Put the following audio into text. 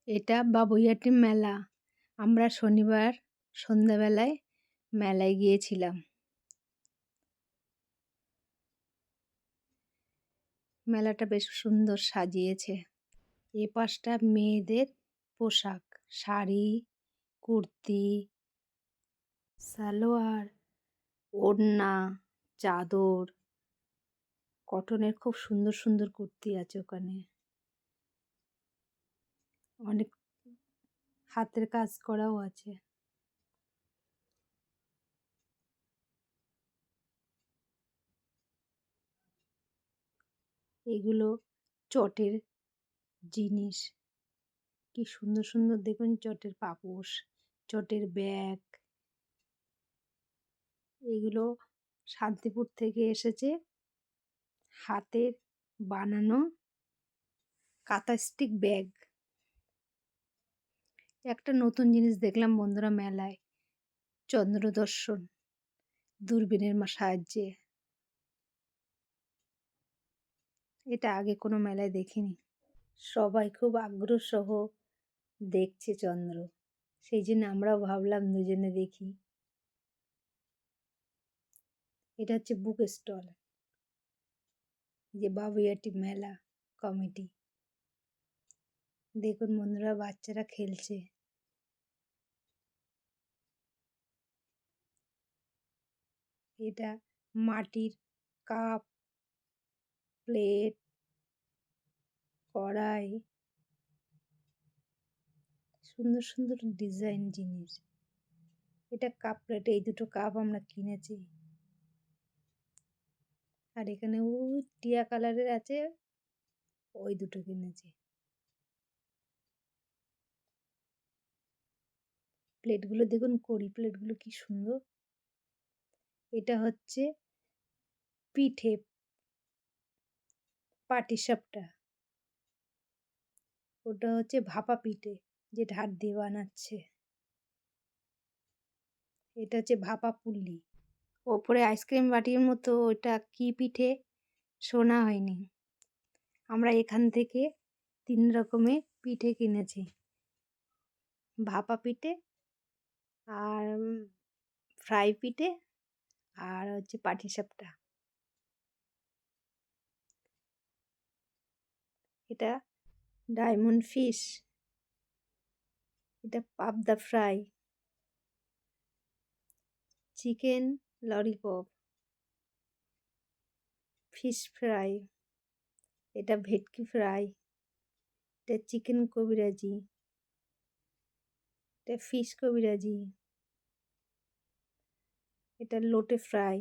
এটা বাবুইআটি মেলা। আমরা শনিবার সন্ধ্যাবেলায় মেলায় গিয়েছিলাম। মেলাটা বেশ সুন্দর সাজিয়েছে। এ পাশটা মেয়েদের পোশাক, শাড়ি, কুর্তি, সালোয়ার, ওড়না, চাদর, কটনের খুব সুন্দর সুন্দর কুর্তি আছে ওখানে। অনেক হাতের কাজ করাও আছে। এগুলো চটের জিনিস। কি সুন্দর সুন্দর দেখুন, চটের পাপোশ, চটের ব্যাগ। এগুলো শান্তিপুর থেকে এসেছে। হাতের বানানো কাঁথা স্টিক ব্যাগ। একটা নতুন জিনিস দেখলাম বন্ধুরা মেলায়, চন্দ্রদর্শন, দূরবীনের সাহায্যে। এটা আগে কোনো মেলায় দেখিনি। সবাই খুব আগ্রহ সহ দেখছে চন্দ্র, সেই জন্য আমরাও ভাবলাম দুজনে দেখি। এটা হচ্ছে বুক স্টল, যে বাবুইআটি মেলা কমিটি। দেখুন বন্ধুরা, বাচ্চারা খেলছে। এটা মাটির কাপ, প্লেট, কড়াই, সুন্দর সুন্দর ডিজাইন জিনিস। এটা কাপ প্লেট, এই দুটো কাপ আমরা কিনেছি। আর এখানে ওই টিয়া কালারের আছে, ওই দুটো কিনেছি। প্লেটগুলো দেখুন, কড়ি প্লেটগুলো কি সুন্দর। এটা হচ্ছে পিঠে, পাটিসাপটা। ওটা হচ্ছে ভাপা পিঠে, যেটা হাত দিয়ে বানাচ্ছে। এটা হচ্ছে ভাপা পুল্লি। ওপরে আইসক্রিম বাটির মতো, ওটা কি পিঠে শোনা হয়নি। আমরা এখান থেকে 3 রকমের পিঠে কিনেছি, ভাপা পিঠে আর ফ্রাই পিঠে আর হচ্ছে পাটিসাপটা। এটা ডায়মন্ড ফিশ, এটা পাবদা fry, chicken lollipop, fish fry, এটা ভেটকি ফ্রাই, এটা চিকেন কবিরাজি, এটা ফিশ কবিরাজি, এটা লোটে ফ্রাই।